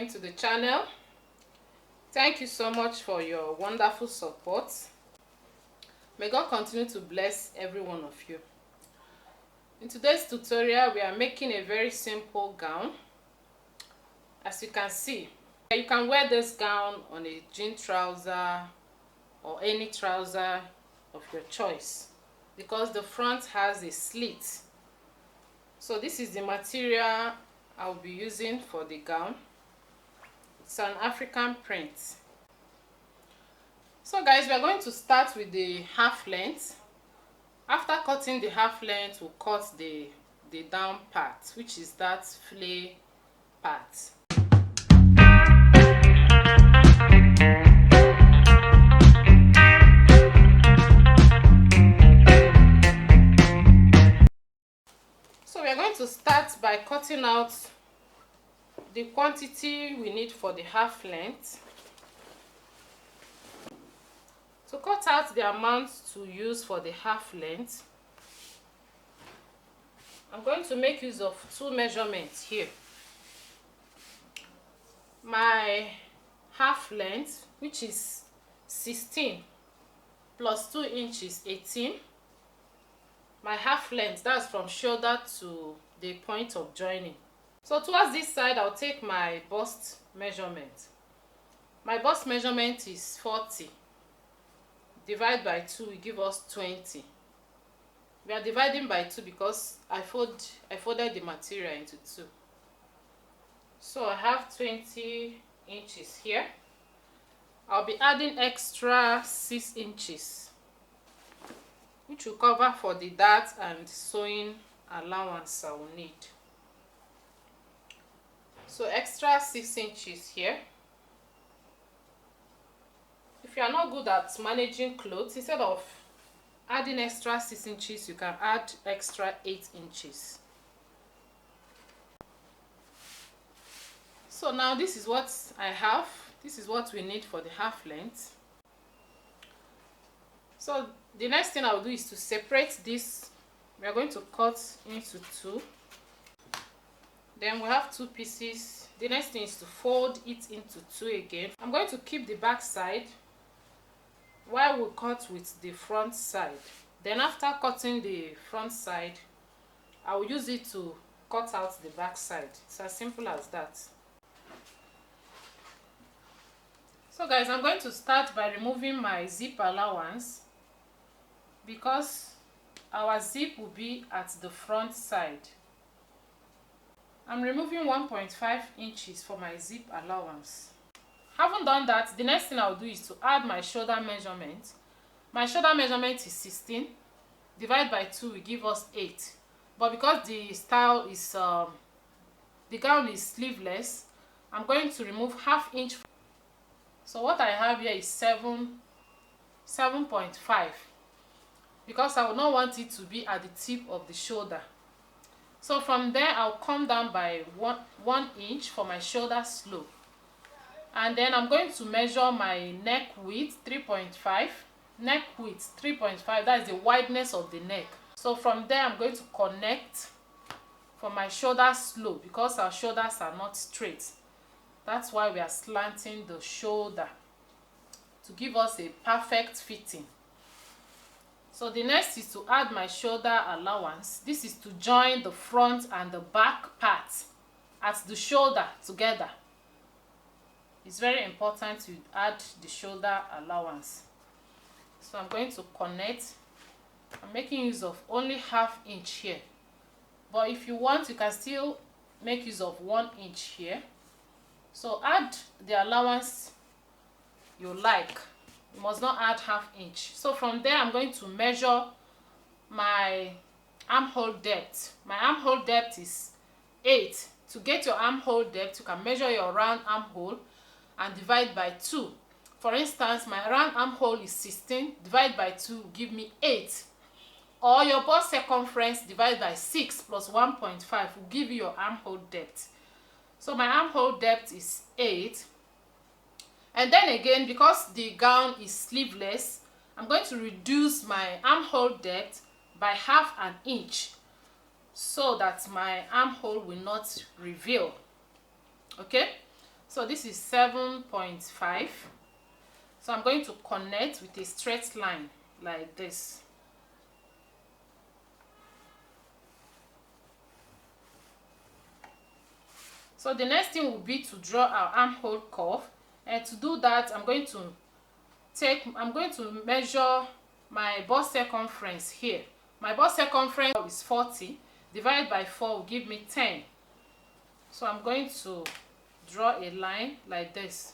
returning to the channel. Thank you so much for your wonderful support. May God continue to bless every one of you. In today's tutorial, we are making a very simple gown. As you can see, you can wear this gown on a jean trouser or any trouser of your choice because the front has a slit. So this is the material I'll be using for the gown. It's an African print. So guys, we are going to start with the half length. After cutting the half length, we'll cut the down part, which is that fillet part. So we are going to start by cutting out the quantity we need for the half length. To cut out the amount to use for the half length, I'm going to make use of two measurements here. My half length, which is 16 plus 2 inches, 18. My half length, that's from shoulder to the point of joining. So towards this side, I'll take my bust measurement. My bust measurement is 40. Divide by 2 will give us 20. We are dividing by 2 because I folded the material into 2. So I have 20 inches here. I'll be adding extra 6 inches, which will cover for the dart and sewing allowance I will need. So extra 6 inches here. If you are not good at managing clothes, instead of adding extra 6 inches, you can add extra 8 inches. So now this is what I have. This is what we need for the half length. So the next thing I'll do is to separate this. We are going to cut into 2. Then we have 2 pieces. The next thing is to fold it into 2 again. I'm going to keep the back side while we cut with the front side. Then after cutting the front side, I will use it to cut out the back side. It's as simple as that. So guys, I'm going to start by removing my zip allowance because our zip will be at the front side. I'm removing 1.5 inches for my zip allowance. Having done that, the next thing I'll do is to add my shoulder measurement. My shoulder measurement is 16. Divide by 2 will give us 8. But because the style is, the gown is sleeveless, I'm going to remove ½ inch. So what I have here is 7.5. Because I will not want it to be at the tip of the shoulder. So from there, I'll come down by 1 inch for my shoulder slope. And then I'm going to measure my neck width, 3.5. Neck width, 3.5. That is the wideness of the neck. So from there, I'm going to connect for my shoulder slope because our shoulders are not straight. That's why we are slanting the shoulder to give us a perfect fitting. So the next is to add my shoulder allowance. This is to join the front and the back part at the shoulder together. It's very important to add the shoulder allowance. So I'm going to connect. I'm making use of only ½ inch here. But if you want, you can still make use of 1 inch here. So add the allowance you like. You must not add ½ inch. So from there, I'm going to measure my armhole depth. My armhole depth is 8. To get your armhole depth, you can measure your round armhole and divide by 2. For instance, my round armhole is 16. Divide by 2 will give me 8. Or your bust circumference divided by 6 plus 1.5 will give you your armhole depth. So my armhole depth is 8. And then again, because the gown is sleeveless, I'm going to reduce my armhole depth by ½ inch so that my armhole will not reveal. Okay, So this is 7.5. So I'm going to connect with a straight line like this. So the next thing will be to draw our armhole curve, and to do that I'm going to measure my bust circumference here. My bust circumference is 40, divided by 4 will give me 10. So I'm going to draw a line like this.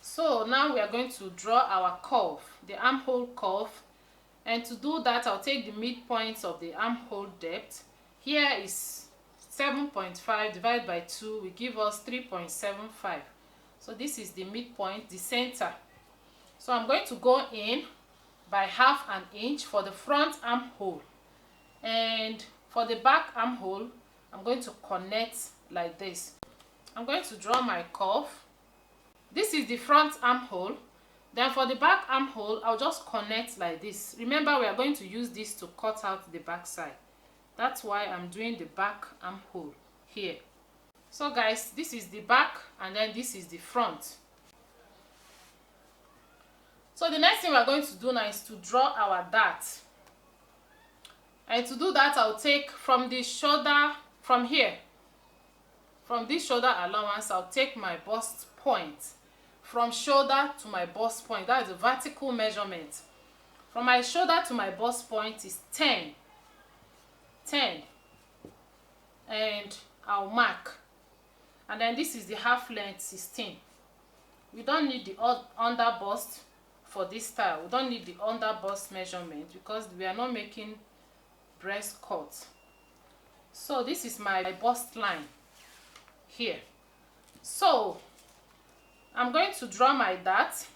So now we are going to draw our curve, the armhole curve, and to do that I'll take the midpoint of the armhole depth. Here is 7.5 divided by 2 will give us 3.75. So this is the midpoint, the center. So I'm going to go in by half an inch for the front armhole, and for the back armhole I'm going to connect like this. I'm going to draw my curve. This is the front armhole. Then for the back armhole I'll just connect like this. Remember, we are going to use this to cut out the back side. That's why I'm doing the back armhole here. So guys, this is the back and then this is the front. So the next thing we're going to do now is to draw our dart. And to do that I'll take from the shoulder, from here, from this shoulder allowance, I'll take my bust point. From shoulder to my bust point, that is the vertical measurement. From my shoulder to my bust point is 10. And I'll mark. And then this is the half length, 16. We don't need the under bust for this style. We don't need the under bust measurement because we are not making breast cut. So this is my bust line here. So I'm going to draw my dart.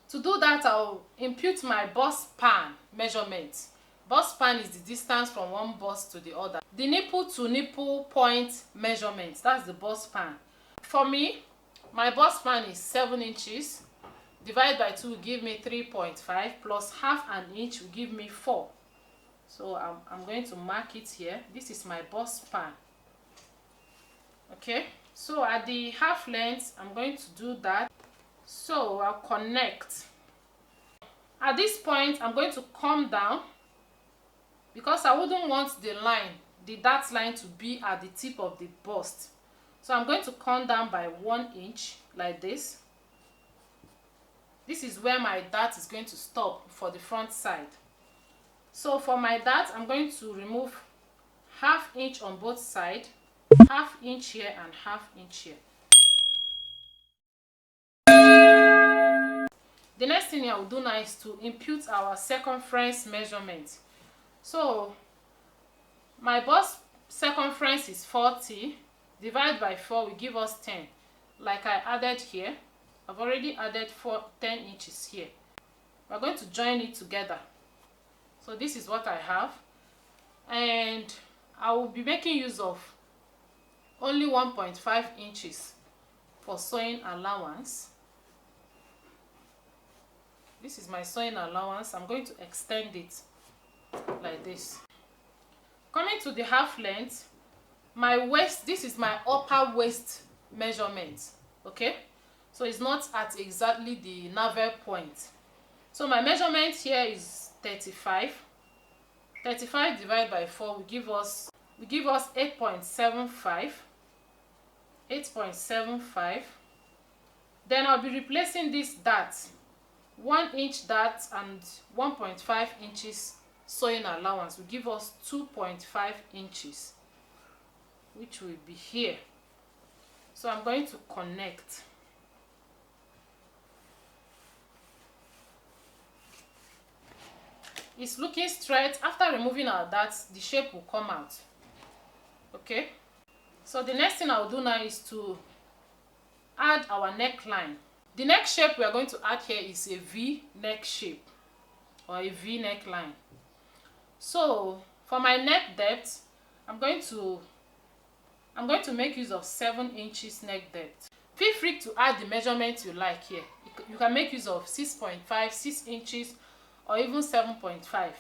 To do that I'll impute my bust span measurement. Bust span is the distance from one bust to the other. The nipple to nipple point measurement, that's the bust span. For me, my bust span is 7 inches. Divided by 2 will give me 3.5, plus half an inch will give me 4. So I'm going to mark it here. This is my bust span. Okay, so at the half length I'm going to do that. So I'll connect. At this point I'm going to come down, because I wouldn't want the line, the dart line, to be at the tip of the bust. So I'm going to come down by 1 inch like this. This is where my dart is going to stop for the front side. So for my dart I'm going to remove half inch on both sides, half inch here and half inch here. The next thing I will do now is to impute our circumference measurement. So my bust circumference is 40, divided by 4 will give us 10. Like I added here, I've already added 10 inches here. We're going to join it together. So this is what I have, and I will be making use of only 1.5 inches for sewing allowance. This is my sewing allowance. I'm going to extend it like this. Coming to the half length, my waist, this is my upper waist measurement. Okay, so it's not at exactly the navel point. So my measurement here is 35. 35 divided by 4 will give us 8.75. 8.75. Then I'll be replacing this dart, 1 inch dart and 1.5 inches sewing allowance will give us 2.5 inches, which will be here. So I'm going to connect. It's looking straight. After removing our darts, the shape will come out. Okay, so the next thing I'll do now is to add our neckline. The next shape we are going to add here is a V neck shape, or a V neckline. So for my neck depth, I'm going to make use of 7 inches neck depth. Feel free to add the measurement you like here. You can make use of 6.5, 6 inches, or even 7.5.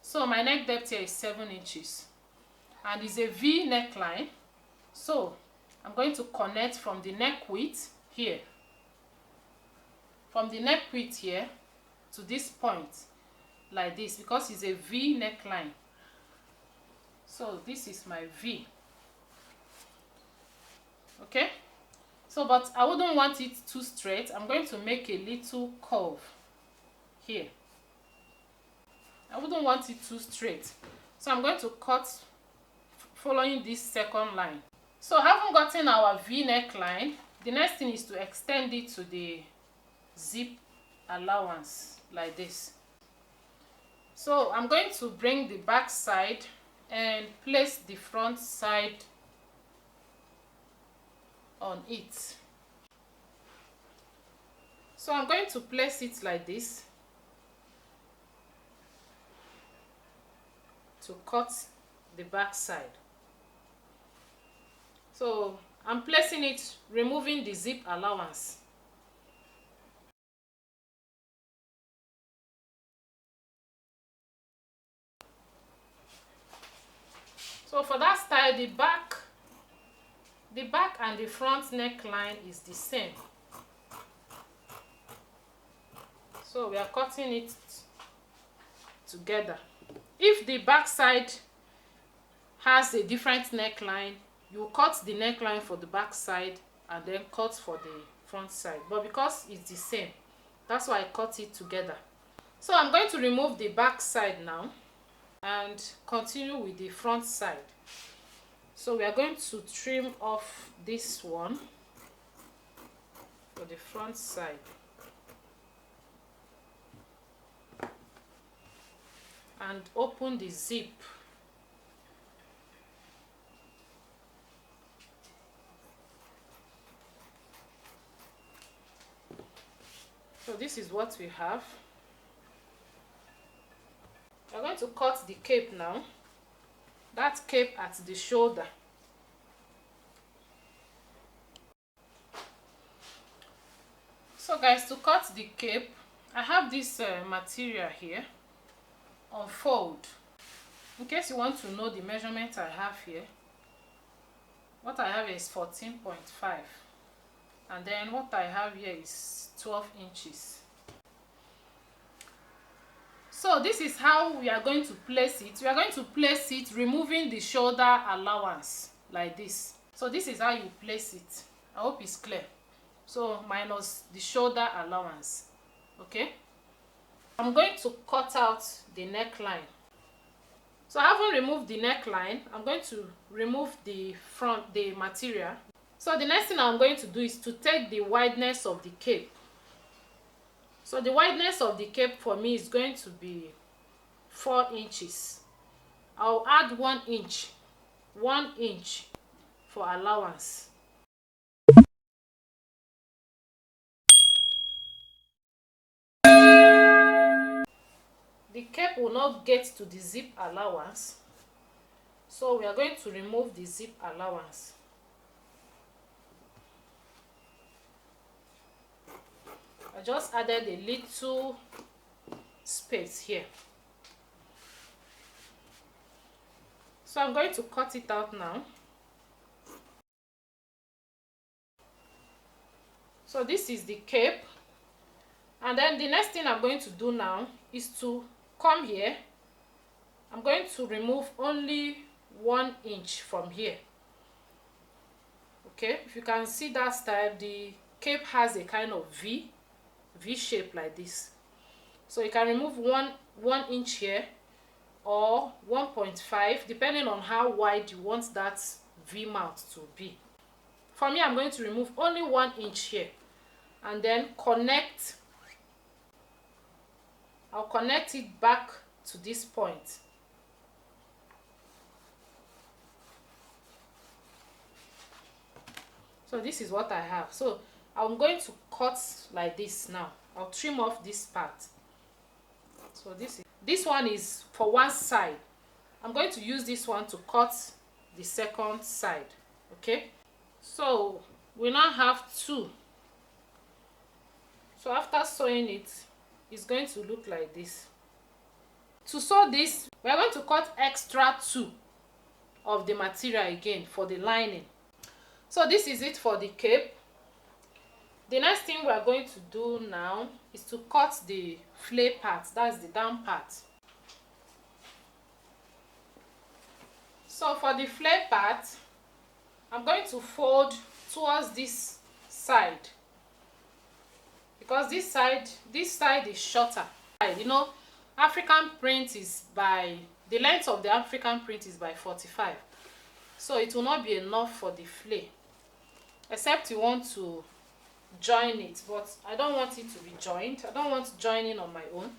So my neck depth here is 7 inches. and it's a V neckline. So I'm going to connect from the neck width here, from the neck width here to this point like this, because it's a V neckline. So this is my V. Okay, so but I wouldn't want it too straight. I'm going to make a little curve here. I wouldn't want it too straight, so I'm going to cut following this second line. So having gotten our V neckline, the next thing is to extend it to the zip allowance like this. So I'm going to bring the back side and place the front side on it. So I'm going to place it like this to cut the back side. So I'm placing it, removing the zip allowance. So for that style, the back and the front neckline is the same. So we are cutting it together. If the back side has a different neckline, you cut the neckline for the back side and then cut for the front side. But because it's the same, that's why I cut it together. So I'm going to remove the back side now and continue with the front side. So we are going to trim off this one for the front side. And open the zip. So this is what we have. We're going to cut the cape now. That cape at the shoulder. So guys, to cut the cape, I have this material here, unfold. In case you want to know the measurement I have here, what I have is 14.5, and then what I have here is 12 inches. So this is how we are going to place it. We are going to place it removing the shoulder allowance like this. So this is how you place it. I hope it's clear. So minus the shoulder allowance. Okay, I'm going to cut out the neckline. So having removed the neckline, I'm going to remove the material. So the next thing I'm going to do is to take the wideness of the cape. So the wideness of the cape for me is going to be 4 inches. I'll add 1 inch for allowance. The cape will not get to the zip allowance, so we are going to remove the zip allowance. I just added a little space here. So I'm going to cut it out now. So this is the cape. And then the next thing I'm going to do now is to come here. I'm going to remove only 1 inch from here. Okay, if you can see that style, the cape has a kind of V shape like this. So you can remove one inch here or 1.5, depending on how wide you want that V mouth to be. For me, I'm going to remove only 1 inch here and then I'll connect it back to this point. So this is what I have. So I'm going to cut like this now. I'll trim off this part. So this one is for one side. I'm going to use this one to cut the second side. Okay, so we now have 2. So after sewing it, it's going to look like this. To sew this, we are going to cut extra 2 of the material again for the lining. So this is it for the cape. The next thing we are going to do now is to cut the flare part, that's the down part. So for the flare part, I'm going to fold towards this side, because this side is shorter. You know, African print is by, the length of the African print is by 45, so it will not be enough for the flare, except you want to join it, but I don't want it to be joined. I don't want joining on my own,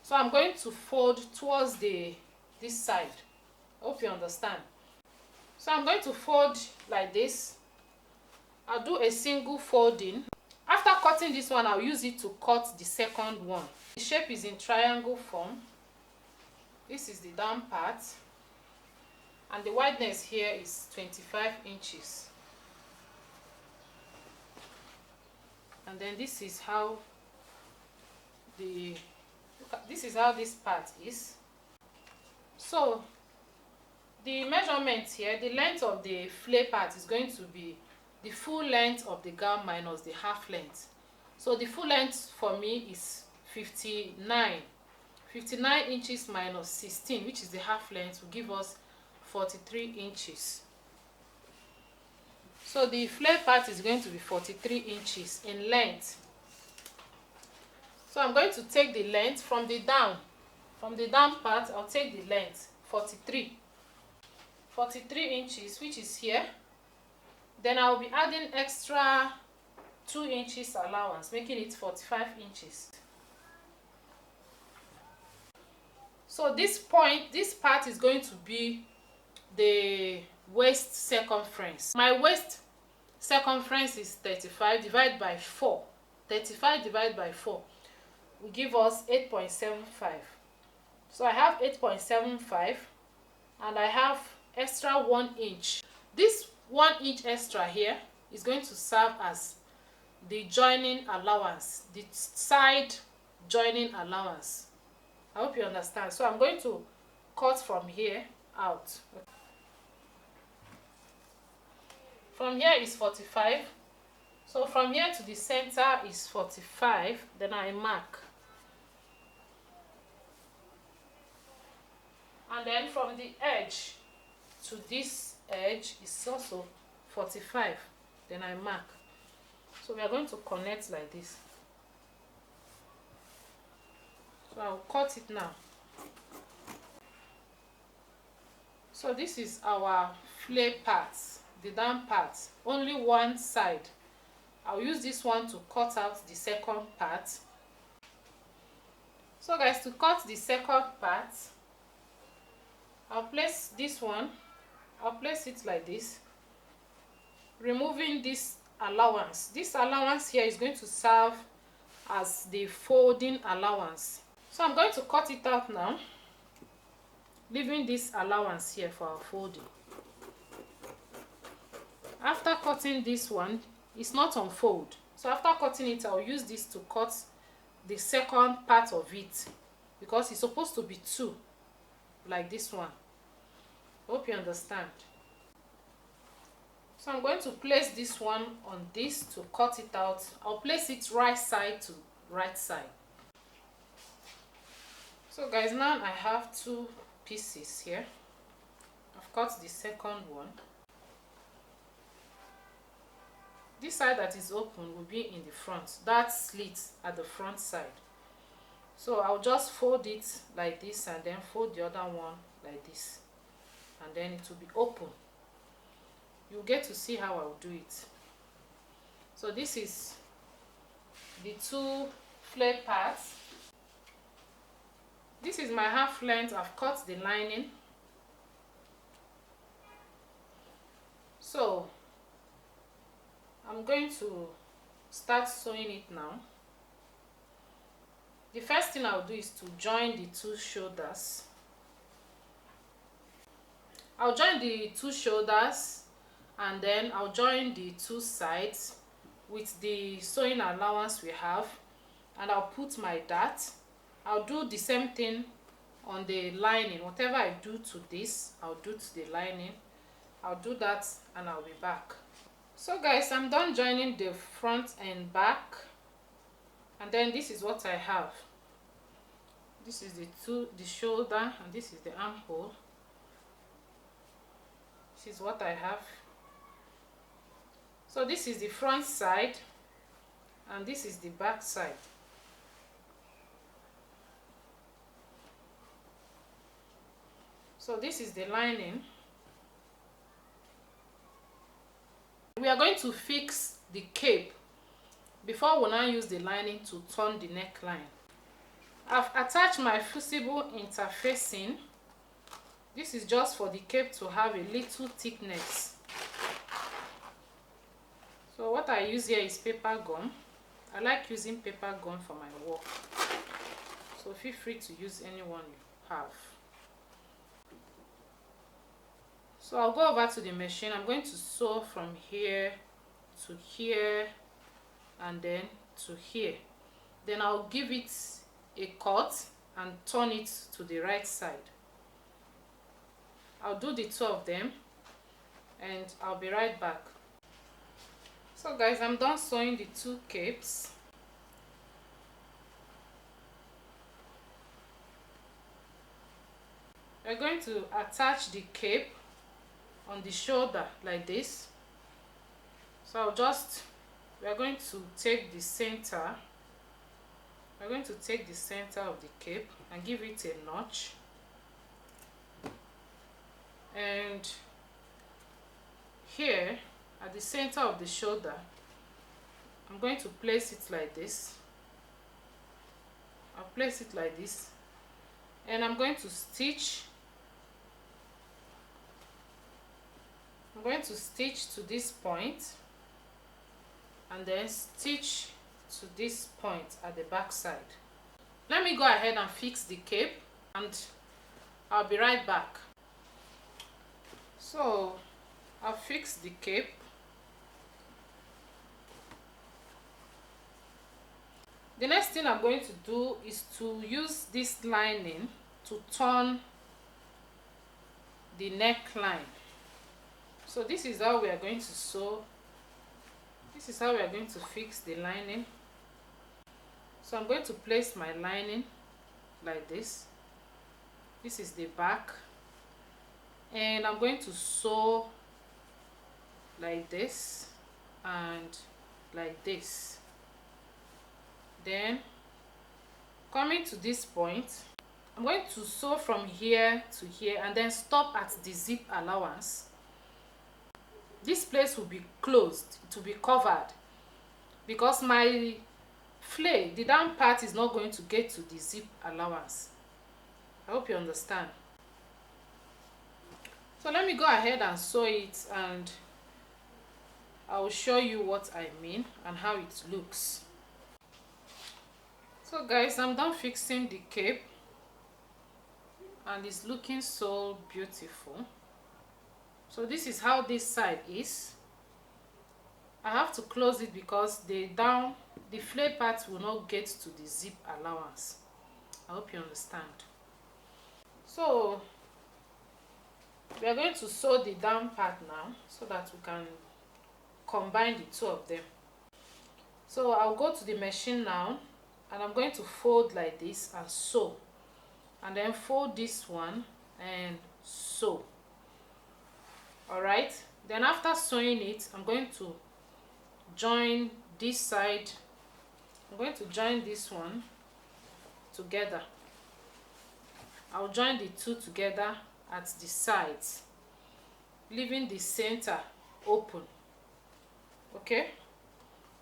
so I'm going to fold towards this side. I hope you understand. So I'm going to fold like this. I'll do a single folding. After cutting this one, I'll use it to cut the second one. The shape is in triangle form. This is the down part, and the wideness here is 25 inches. And then this is how this part is. So the measurement here, the length of the flare part is going to be the full length of the gown minus the half length. So the full length for me is 59 inches minus 16, which is the half length, will give us 43 inches. So the flare part is going to be 43 inches in length. So I'm going to take the length from the down part. I'll take the length 43 inches, which is here. Then I'll be adding extra 2 inches allowance, making it 45 inches. So this part is going to be the waist circumference. My waist circumference is 35 divided by 4. 35 divided by 4 will give us 8.75. So I have 8.75, and I have extra 1 inch. This 1 inch extra here is going to serve as the joining allowance, the side joining allowance. I hope you understand. So I'm going to cut from here out. From here is 45. So from here to the center is 45. Then I mark. And then from the edge to this edge is also 45. Then I mark. So we are going to connect like this. So I'll cut it now. So this is our flare part, the down part, only one side. I'll use this one to cut out the second part. So guys, to cut the second part, I'll place this one, I'll place it like this, removing this allowance. This allowance here is going to serve as the folding allowance. So I'm going to cut it out now, leaving this allowance here for our folding. After cutting this one, it's not on fold. So after cutting it, I'll use this to cut the second part of it, because it's supposed to be two, like this one. Hope you understand. So I'm going to place this one on this to cut it out. I'll place it right side to right side. So guys, now I have two pieces here. I've cut the second one. This side that is open will be in the front. That slit at the front side. So I'll just fold it like this and then fold the other one like this. And then it will be open. You'll get to see how I'll do it. So this is the two flare parts. This is my half length. I've cut the lining. So I'm going to start sewing it now. The first thing I'll do is to join the two shoulders. I'll join the two shoulders and then I'll join the two sides with the sewing allowance we have, and I'll put my dart. I'll do the same thing on the lining. Whatever I do to this, I'll do to the lining. I'll do that and I'll be back. So guys, I'm done joining the front and back, and then this is what I have. This is the shoulder, and this is the armhole. This is what I have. So this is the front side and this is the back side. So this is the lining. We are going to fix the cape before we now use the lining to turn the neckline. I've attached my fusible interfacing. This is just for the cape to have a little thickness. So what I use here is paper gum. I like using paper gum for my work, so feel free to use any one you have. So I'll go over to the machine. I'm going to sew from here to here and then to here. Then I'll give it a cut and turn it to the right side. I'll do the two of them and I'll be right back. So guys, I'm done sewing the two capes. We're going to attach the cape on the shoulder like this. So we're going to take the center. We're going to take the center of the cape and give it a notch. And here at the center of the shoulder, I'm going to place it like this. I'll place it like this, and I'm going to stitch. I'm going to stitch to this point and then stitch to this point at the back side. Let me go ahead and fix the cape and I'll be right back. So I'll fix the cape. The next thing I'm going to do is to use this lining to turn the neckline. So this is how we are going to sew. This is how we are going to fix the lining. So I'm going to place my lining like this. This is the back, and I'm going to sew like this and like this. Then coming to this point, I'm going to sew from here to here and then stop at the zip allowance. This place will be closed, to be covered, because my flay, the down part, is not going to get to the zip allowance. I hope you understand. So let me go ahead and sew it and I will show you what I mean and how it looks. So guys, I'm done fixing the cape and it's looking so beautiful. So this is how this side is. I have to close it because the flay part will not get to the zip allowance. I hope you understand. So we are going to sew the down part now so that we can combine the two of them. So I'll go to the machine now and I'm going to fold like this and sew, and then fold this one and sew. Alright, then after sewing it, I'm going to join this side. I'm going to join this one together. I'll join the two together at the sides, leaving the center open. Okay,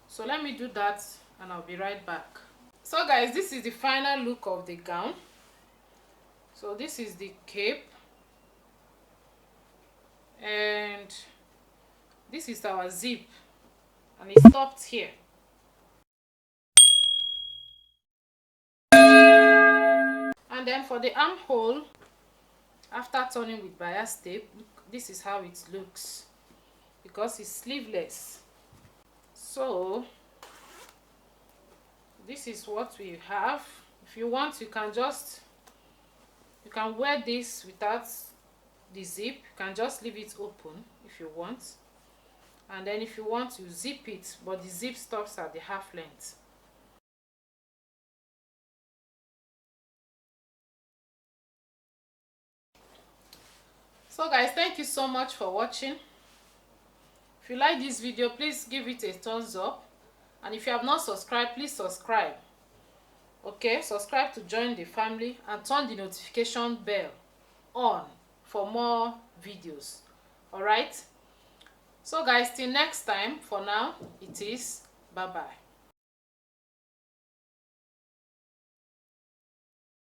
so let me do that and I'll be right back. So guys, this is the final look of the gown. So this is the cape and this is our zip, and it stopped here. And then for the armhole, after turning with bias tape, this is how it looks because it's sleeveless. So this is what we have. If you want, you can wear this without the zip, you can just leave it open if you want, and then if you want to zip it, but the zip stops at the half length. So guys, thank you so much for watching. If you like this video, please give it a thumbs up, and if you have not subscribed, please subscribe. Okay, subscribe to join the family and turn the notification bell on for more videos. All right, so guys, till next time, for now it is bye bye.